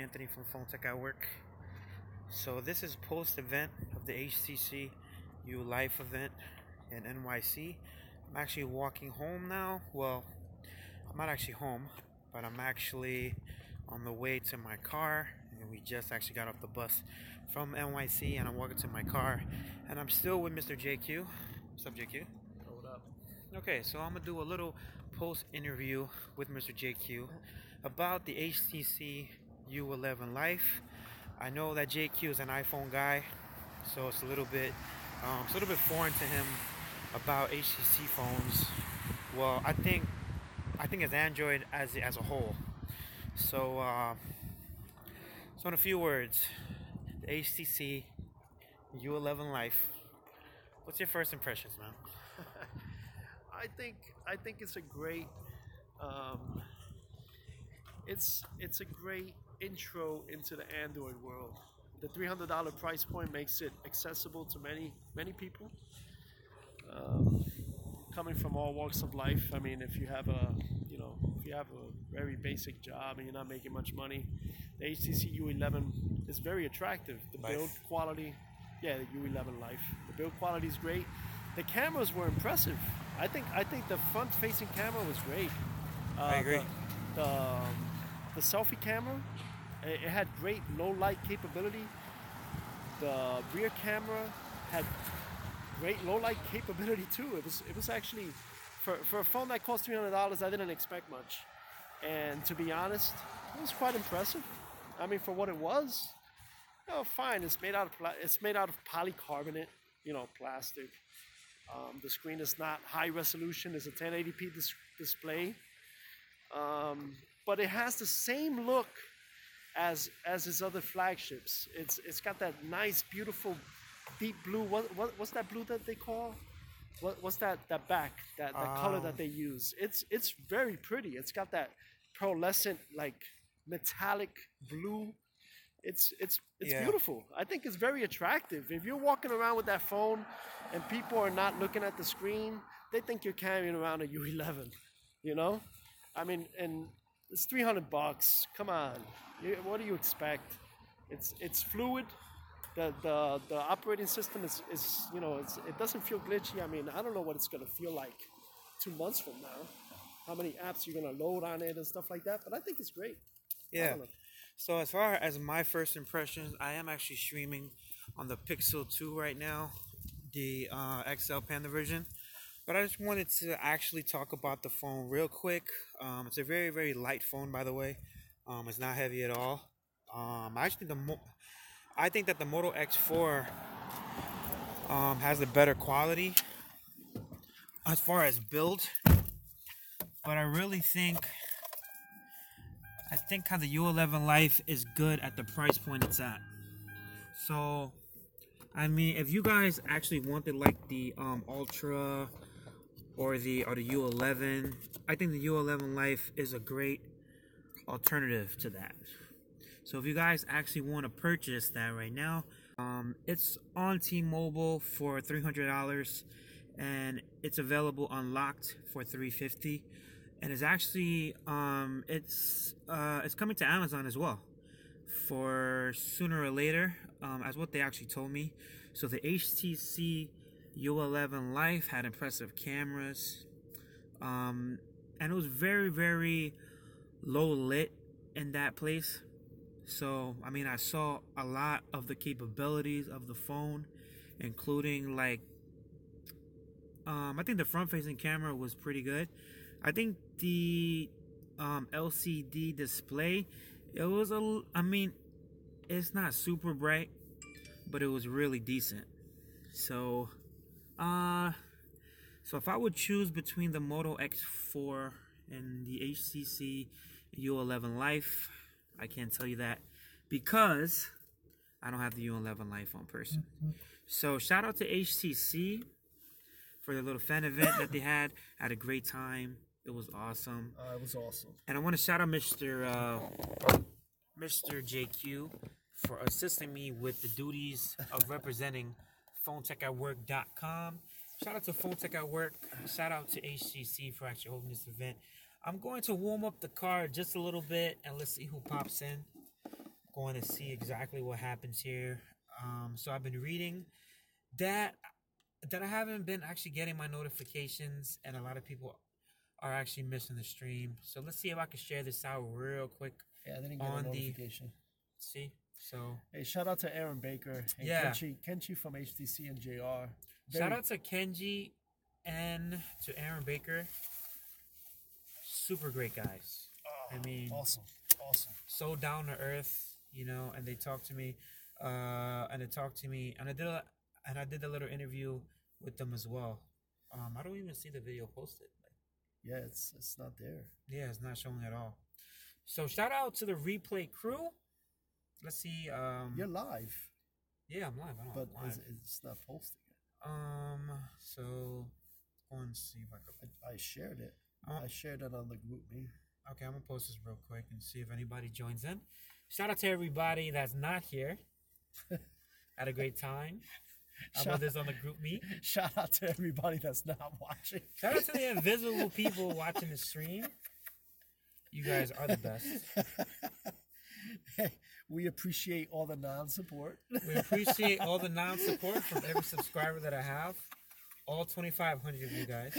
Anthony from Phone Tech at Work. So this is post-event of the HTC U Life event in NYC. I'm actually walking home now. Well, I'm not actually home, but I'm actually on the way to my car. And we just actually got off the bus from NYC, and I'm walking to my car. And I'm still with Mr. JQ. What's up, JQ? Hold up. Okay, so I'm gonna do a little post-interview with Mr. JQ about the HTC U11 Life. I know that JQ is an iPhone guy, so it's a little bit foreign to him about HTC phones. Well, I think it's Android as a whole. So in a few words, the HTC U11 Life. What's your first impressions, man? I think it's a great it's a great intro into the Android world. The $300 price point makes it accessible to many people, coming from all walks of life. I mean, if you have a very basic job and you're not making much money, the HTC U11 is very attractive. The build quality, the U11 Life. The build quality is great. The cameras were impressive. I think the front-facing camera was great. I agree. The selfie camera, it had great low light capability. The rear camera had great low light capability too. It was actually for a phone that cost $300. I didn't expect much, and to be honest, it was quite impressive. I mean, for what it was, fine. It's made out of polycarbonate, plastic. The screen is not high resolution. It's a 1080p display. But it has the same look as its other flagships. It's got that nice, beautiful, deep blue. What's that blue that they call? What's that back? That color that they use. It's very pretty. It's got that pearlescent, like metallic blue. It's beautiful. I think it's very attractive. If you're walking around with that phone and people are not looking at the screen, they think you're carrying around a U11. I mean, and it's $300. Come on, what do you expect? It's fluid. The operating system is it doesn't feel glitchy. I mean, I don't know what it's gonna feel like 2 months from now. How many apps you're gonna load on it and stuff like that. But I think it's great. Yeah. So as far as my first impressions, I am actually streaming on the Pixel 2 right now, the XL Panda version. But I just wanted to actually talk about the phone real quick. It's a very, very light phone, by the way. It's not heavy at all. I think that the Moto X4 has a better quality as far as build. But I really think how the U11 Life is good at the price point it's at. So, I mean, if you guys actually wanted like the Ultra or the U11, I think the U11 Life is a great alternative to that. So if you guys actually want to purchase that right now, it's on T-Mobile for $300, and it's available unlocked for $350. And it's actually it's coming to Amazon as well for sooner or later, as what they actually told me. So the HTC U11 Life had impressive cameras, and it was very, very low lit in that place. So I mean, I saw a lot of the capabilities of the phone, including like I think the front-facing camera was pretty good. I think the LCD display, it's not super bright, but it was really decent. So if I would choose between the Moto X4 and the HTC U11 Life, I can't tell you that because I don't have the U11 Life on person. So shout out to HTC for the little fan event that they had. I had a great time. It was awesome. It was awesome. And I want to shout out Mr. JQ for assisting me with the duties of representing PhoneTechAtWork.com. Shout out to Phone Tech at Work. Shout out to HTC for actually holding this event. I'm going to warm up the car just a little bit and let's see who pops in. going to see exactly what happens here. So I've been reading that I haven't been actually getting my notifications, and a lot of people are actually missing the stream. So let's see if I can share this out real quick. Yeah, I didn't get a notification. See? So hey, shout out to Aaron Baker and Kenchi from HTC and JR. Shout out to Kenji and to Aaron Baker. Super great guys. Oh, I mean, awesome. So down to earth, you know, and they talked to me, and I did a little interview with them as well. I don't even see the video posted. Yeah, it's not there. Yeah, it's not showing at all. So shout out to the replay crew. Let's see. You're live. Yeah, I'm live. But it's not posting it. So go and see if I can. I shared it. I shared it on the group me. Okay, I'm gonna post this real quick and see if anybody joins in. Shout out to everybody that's not here. Had a great time. About this on the group me. Shout out to everybody that's not watching. Shout out to the invisible people watching the stream. You guys are the best. Hey, we appreciate all the non-support. We appreciate all the non-support from every subscriber that I have. All 2,500 of you guys.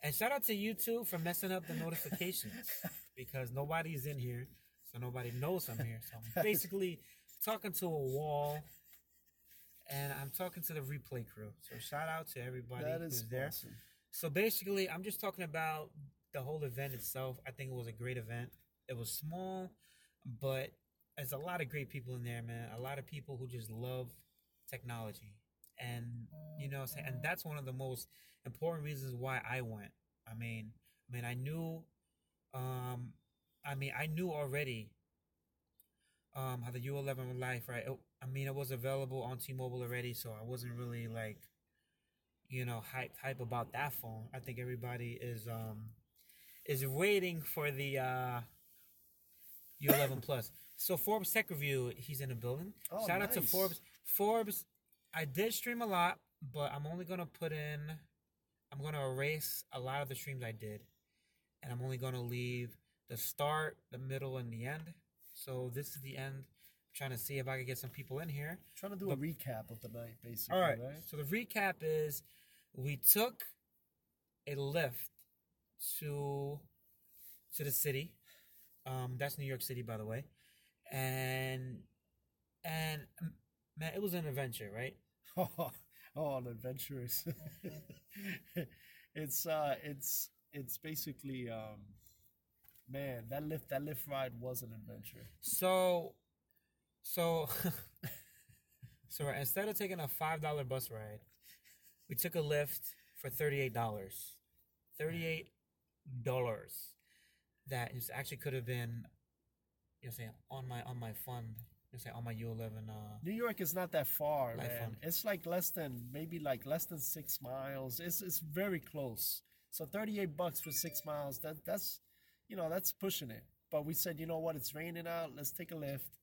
And shout out to YouTube for messing up the notifications. Because nobody's in here. So nobody knows I'm here. So I'm basically talking to a wall. And I'm talking to the replay crew. So shout out to everybody who's there. Awesome. So basically, I'm just talking about the whole event itself. I think it was a great event. It was small, but there's a lot of great people in there, man. A lot of people who just love technology. And, you know, and that's one of the most important reasons why I went. I mean, I knew already how the U11 Life, right? It was available on T-Mobile already, so I wasn't really like, you know, hype about that phone. I think everybody is waiting for the U11 Plus. So Forbes Tech Review, he's in the building. Oh, Shout out to nice. Forbes. Forbes, I did stream a lot, but I'm gonna erase a lot of the streams I did, and I'm only gonna leave the start, the middle, and the end. So this is the end. I'm trying to see if I can get some people in here. Trying to do a recap of the night, basically. All right. So the recap is we took a lift to the city. That's New York City, by the way. And man, it was an adventure, right? An adventure is. It's basically man, that lift ride was an adventure. So instead of taking a $5 bus ride, we took a lift for $38. $38. That is actually could have been, you know, saying on my fund, you know, say on my U11. New York is not that far, man. Fund. It's like less than 6 miles. It's very close. So $38 for 6 miles. That's you know, that's pushing it. But we said, you know what, it's raining out. Let's take a lift.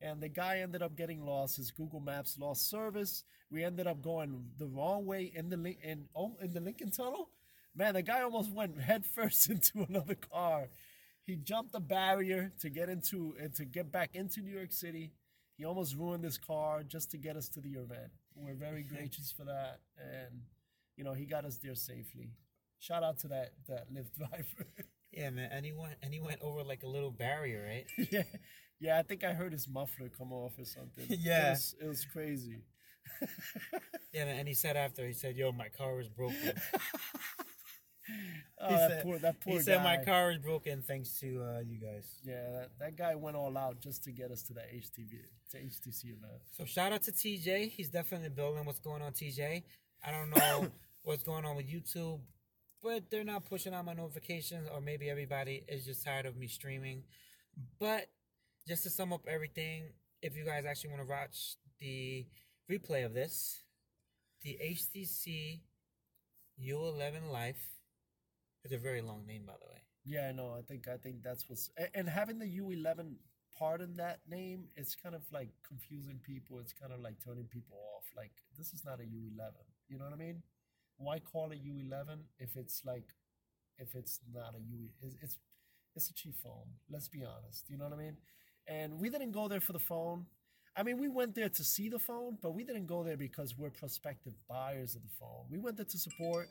And the guy ended up getting lost. His Google Maps lost service. We ended up going the wrong way in the Lincoln Tunnel. Man, the guy almost went headfirst into another car. He jumped the barrier to get back into New York City. He almost ruined his car just to get us to the event. We're very gracious for that, and you know, he got us there safely. Shout out to that Lyft driver. Yeah, man, and he went over like a little barrier, right? Yeah. I think I heard his muffler come off or something. Yeah, it was crazy. Yeah, man, and he said, "Yo, my car was broken." That poor he guy. said my car is broken thanks to you guys. Yeah, that guy went all out just to get us to the HTC event. So shout out to TJ. He's definitely building. What's going on, TJ? I don't know what's going on with YouTube, but they're not pushing out my notifications, or maybe everybody is just tired of me streaming. But just to sum up everything, if you guys actually want to watch the replay of this, the HTC U11 Life. It's a very long name, by the way. Yeah, I know. I think that's what's, and having the U11 part in that name, it's kind of like confusing people. It's kind of like turning people off. Like, this is not a U11. You know what I mean? Why call it U11 if it's not a U? It's a cheap phone. Let's be honest. You know what I mean? And we didn't go there for the phone. I mean, we went there to see the phone, but we didn't go there because we're prospective buyers of the phone. We went there to support.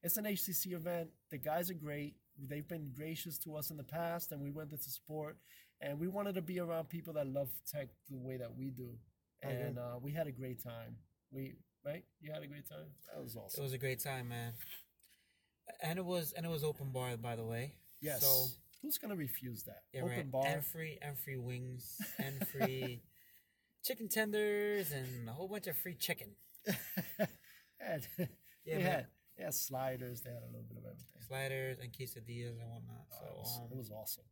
It's an HTC event. The guys are great. They've been gracious to us in the past, and we went there to support. And we wanted to be around people that love tech the way that we do. And we had a great time. Right? You had a great time? That was awesome. It was a great time, man. And it was open bar, by the way. Yes. So who's gonna refuse that? yeah, Open right. bar. And free wings and free chicken tenders and a whole bunch of free chicken. They had sliders. They had a little bit of everything. Sliders and quesadillas and whatnot. It was awesome.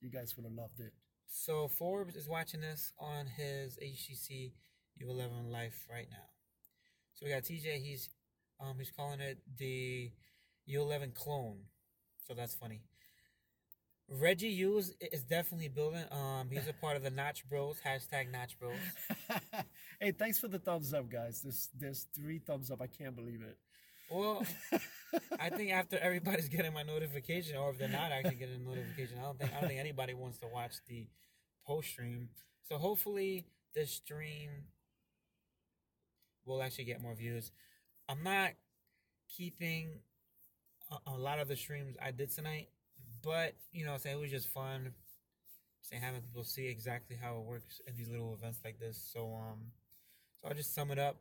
You guys would have loved it. So Forbes is watching this on his HTC U11 Life right now. So we got TJ. He's calling it the U11 clone. So that's funny. Reggie Hughes is definitely building. He's a part of the Notch Bros. # Notch Bros. Hey, thanks for the thumbs up, guys. There's 3 thumbs up. I can't believe it. Well, I think after everybody's getting my notification, or if they're not actually getting a notification, I don't think anybody wants to watch the post stream. So hopefully the stream will actually get more views. I'm not keeping a lot of the streams I did tonight, but it was just fun. Having people see exactly how it works in these little events like this. So I'll just sum it up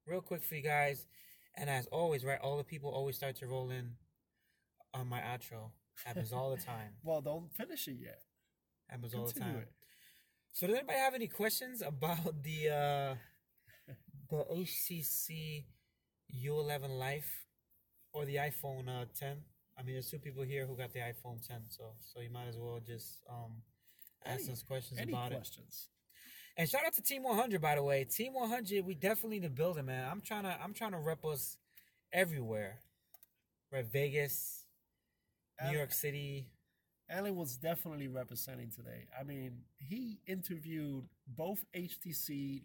real quick for you guys. And as always, right, all the people always start to roll in on my outro. Happens all the time. Well, don't finish it yet. Happens all the time. So does anybody have any questions about the HTC U11 Life or the iPhone 10? I mean, there's 2 people here who got the iPhone 10, so you might as well just ask us questions about it. And shout out to Team 100, by the way. Team 100, we definitely need to build it, man. I'm trying to rep us everywhere. Right, Vegas, New York City. Alan was definitely representing today. I mean, he interviewed both HTC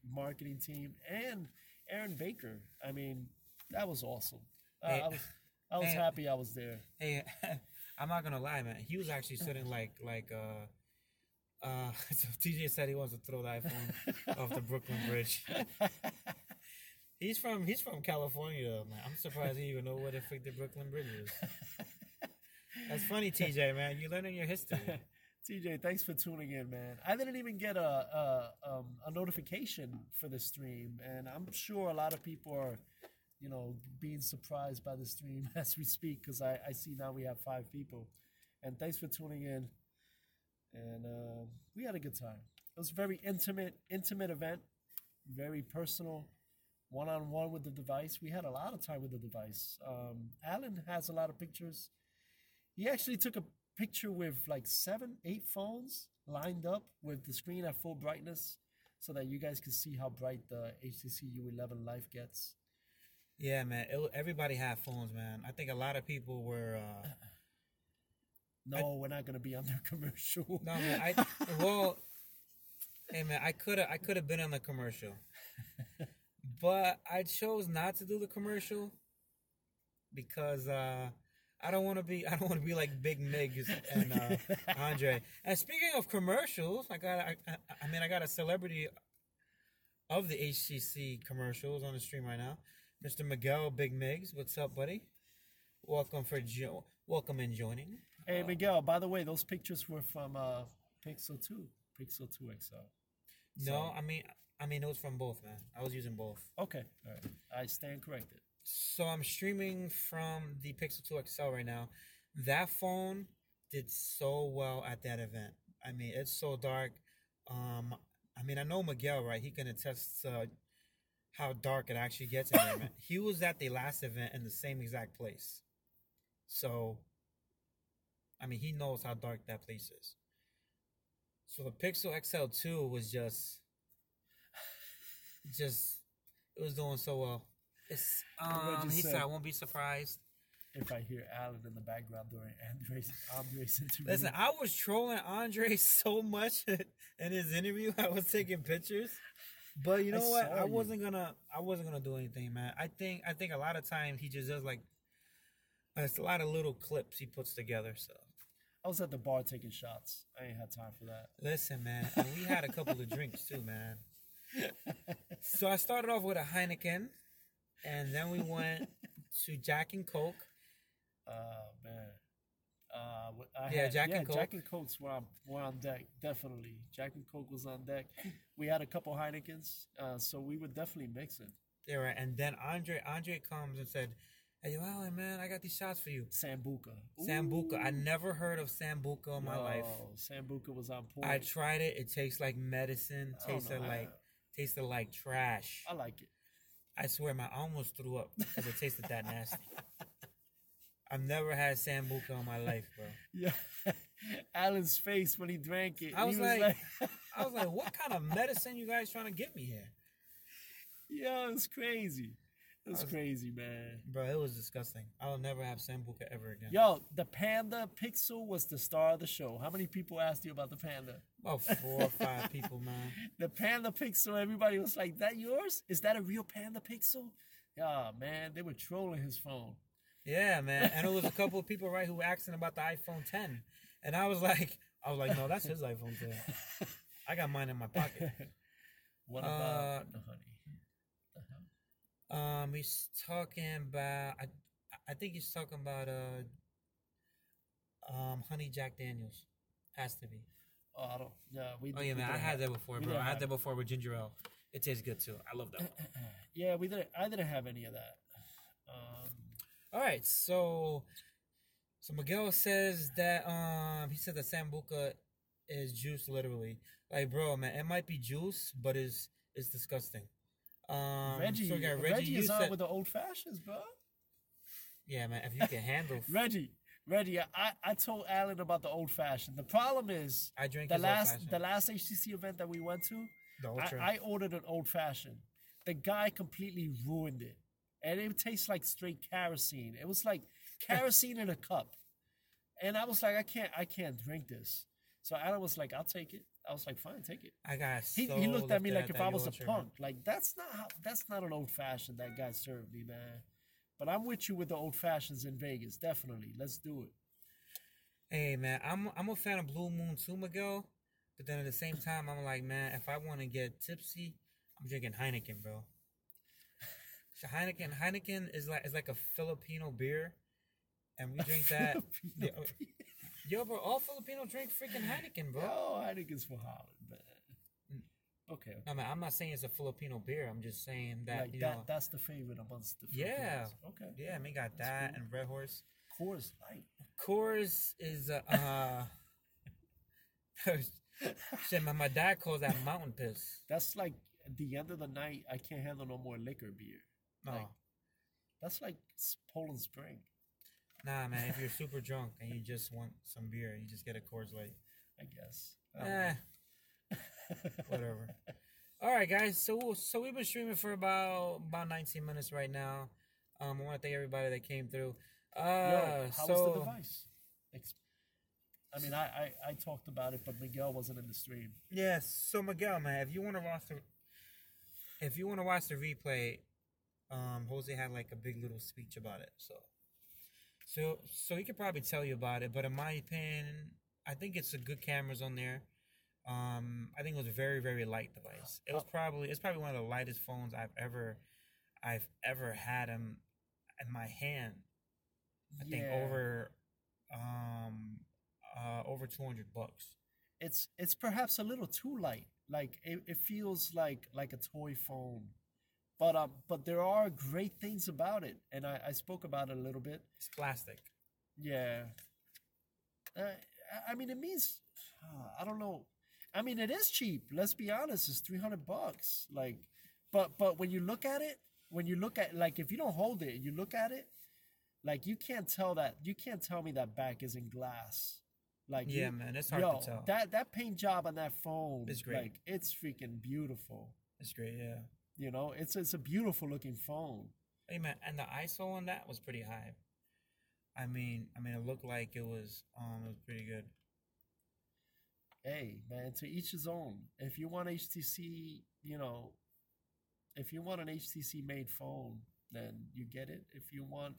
marketing team and Aaron Baker. I mean, that was awesome. I was happy I was there. Hey, I'm not gonna lie, man. He was actually sitting so TJ said he wants to throw the iPhone off the Brooklyn Bridge. He's from California, man. I'm surprised he even know where the frick the Brooklyn Bridge is. That's funny, TJ, man. You're learning your history. TJ, thanks for tuning in, man. I didn't even get a notification for the stream, and I'm sure a lot of people are, being surprised by the stream as we speak, because I see now we have 5 people. And thanks for tuning in. And we had a good time. It was a very intimate event, very personal, one-on-one with the device. We had a lot of time with the device. Alan has a lot of pictures. He actually took a picture with 7, 8 phones lined up with the screen at full brightness so that you guys can see how bright the HTC U11 Life gets. Yeah, man. Everybody had phones, man. I think a lot of people were... we're not gonna be on their commercial. No, man. Hey, man. I could have been on the commercial, but I chose not to do the commercial because I don't want to be like Big Migs and Andre. And speaking of commercials, I got a celebrity of the HTC commercials on the stream right now, Mr. Miguel Big Migs. What's up, buddy? Welcome in joining. Hey, Miguel, by the way, those pictures were from Pixel 2 XL. No, I mean it was from both, man. I was using both. Okay, all right. I stand corrected. So I'm streaming from the Pixel 2 XL right now. That phone did so well at that event. I mean, it's so dark. I know Miguel, right? He can attest to how dark it actually gets in there, man. He was at the last event in the same exact place. So, he knows how dark that place is. So the Pixel XL2 was just it was doing so well. He said I won't be surprised if I hear Alan in the background during Andre's interview. Listen, I was trolling Andre so much in his interview. I was taking pictures, but you know what? I wasn't gonna do anything, man. I think a lot of times he just does it's a lot of little clips he puts together. So I was at the bar taking shots. I ain't had time for that. Listen, man, and we had a couple of drinks too, man. So I started off with a Heineken, and then we went to Jack and Coke. Man. Jack and Coke. Jack and Cokes were on deck, definitely. Jack and Coke was on deck. We had a couple Heinekens, so we were definitely mixing. Yeah, right. And then Andre comes and said, "Hey, yo, Alan, man, I got these shots for you." Sambuca. Sambuca. I never heard of Sambuca in my life. Sambuca was on point. I tried it. It tastes like medicine. Tasted like trash. I like it. I swear, I almost threw up because it tasted that nasty. I've never had Sambuca in my life, bro. Yeah, Alan's face when he drank it. I was like, what kind of medicine you guys trying to get me here? Yeah, it was crazy. It was crazy, man. Bro, it was disgusting. I'll never have Sambuca ever again. Yo, the Panda Pixel was the star of the show. How many people asked you about the Panda? About 4 or 5 people, man. The Panda Pixel, everybody was like, that yours? Is that a real Panda Pixel? Yeah, man, they were trolling his phone. Yeah, man. And it was a couple of people, right, who were asking about the iPhone 10. And I was like, no, that's his iPhone 10. I got mine in my pocket. What about the honey? He's talking about, I think he's talking about honey Jack Daniels. Has to be. Oh, I don't. Yeah, man, I had that before, bro. I had that before with ginger ale. It tastes good too. I love that one. Yeah, I didn't have any of that. All right, so Miguel says that he said that Sambuca is juice, literally. Like, bro, man, it might be juice, but it's disgusting. Reggie is on with the old fashions, bro. Yeah, man, if you can handle Reggie, I told Alan about the old fashioned. The problem is I drank the last HTC event that we went to. I ordered an old fashioned. The guy completely ruined it. And it tastes like straight kerosene. It was like kerosene in a cup. And I was like, I can't drink this. So Alan was like, I'll take it. I was like, fine, take it. He looked at me like if I was a punk. Like, that's not an old fashioned that guy served me, man. But I'm with you with the old fashions in Vegas, definitely. Let's do it. Hey, man, I'm a fan of Blue Moon too, Miguel. But then at the same time, I'm like, man, if I want to get tipsy, I'm drinking Heineken, bro. So Heineken is like a Filipino beer, and we drink that. Yo, bro, all Filipino drink freaking Heineken, bro. Oh, Heineken's for Holland, man. Okay. I mean, I'm not saying it's a Filipino beer. I'm just saying that like that's the favorite amongst the Filipinos. Yeah. Okay. Yeah, we got that cool. And Red Horse. Coors Light. Coors is shit. My dad calls that mountain piss. That's like at the end of the night. I can't handle no more liquor beer. Like, that's like Poland Spring. Nah, man. If you're super drunk and you just want some beer, you just get a Coors Light. I guess. Whatever. All right, guys. So we've been streaming for about 19 minutes right now. I want to thank everybody that came through. How was the device? I mean, I talked about it, but Miguel wasn't in the stream. Yes. So Miguel, man, if you want to watch the replay. Jose had like a big little speech about it, so he could probably tell you about it. But in my opinion, I think it's a good cameras on there. I think it was a very, very light device. It's probably one of the lightest phones I've ever had in my hand. I think over $200. It's perhaps a little too light. Like it feels like a toy phone. But there are great things about it, and I spoke about it a little bit. It's plastic. Yeah. I mean, it means I don't know. I mean, it is cheap. Let's be honest. It's $300. Like, but when you look at it, like if you don't hold it, you look at it, like you can't tell me that back isn't glass. Like man, it's hard to tell. That paint job on that phone is great. Like it's freaking beautiful. It's great, yeah. You know, it's a beautiful looking phone. Hey man, and the ISO on that was pretty high. I mean, it looked like it was pretty good. Hey man, to each his own. If you want HTC, if you want an HTC made phone, then you get it. If you want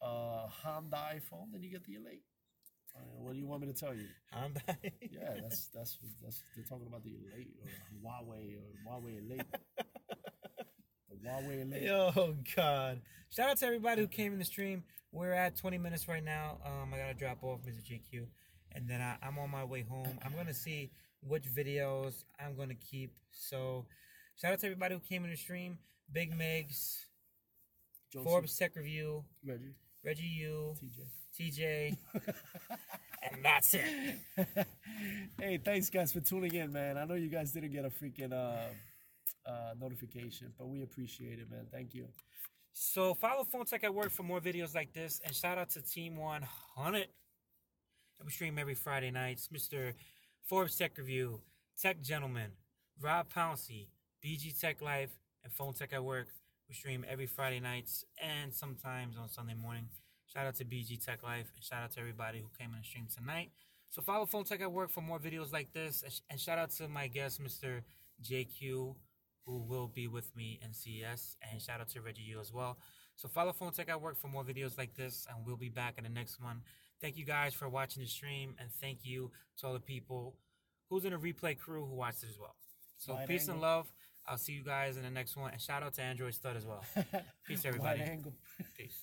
a Honda iPhone, then you get the Elite. What do you want me to tell you? Hyundai. Yeah, that's they're talking about the Elate or Huawei Elate. The Huawei Elate. Oh God! Shout out to everybody who came in the stream. We're at 20 minutes right now. I gotta drop off Mr. JQ, and then I'm on my way home. I'm gonna see which videos I'm gonna keep. So, shout out to everybody who came in the stream. Big Megs, Joseph, Forbes Tech Review, Reggie U, TJ, and that's it. Hey, thanks guys for tuning in, man. I know you guys didn't get a freaking notification, but we appreciate it, man. Thank you. So follow Phone Tech at Work for more videos like this, and shout out to Team 100. We stream every Friday nights. Mr. Forbes Tech Review, Tech Gentleman, Rob Pouncey, BG Tech Life, and Phone Tech at Work. We stream every Friday nights and sometimes on Sunday morning. Shout out to BG Tech Life, and shout out to everybody who came in the stream tonight. So follow Phone Tech at Work for more videos like this, and shout out to my guest, Mr. JQ, who will be with me in CES, and shout out to Reggie U as well. So follow Phone Tech at Work for more videos like this, and we'll be back in the next one. Thank you guys for watching the stream, and thank you to all the people who's in the replay crew who watched it as well. So peace and love. I'll see you guys in the next one, and shout out to Android Stud as well. Peace, everybody. Wide angle. Peace.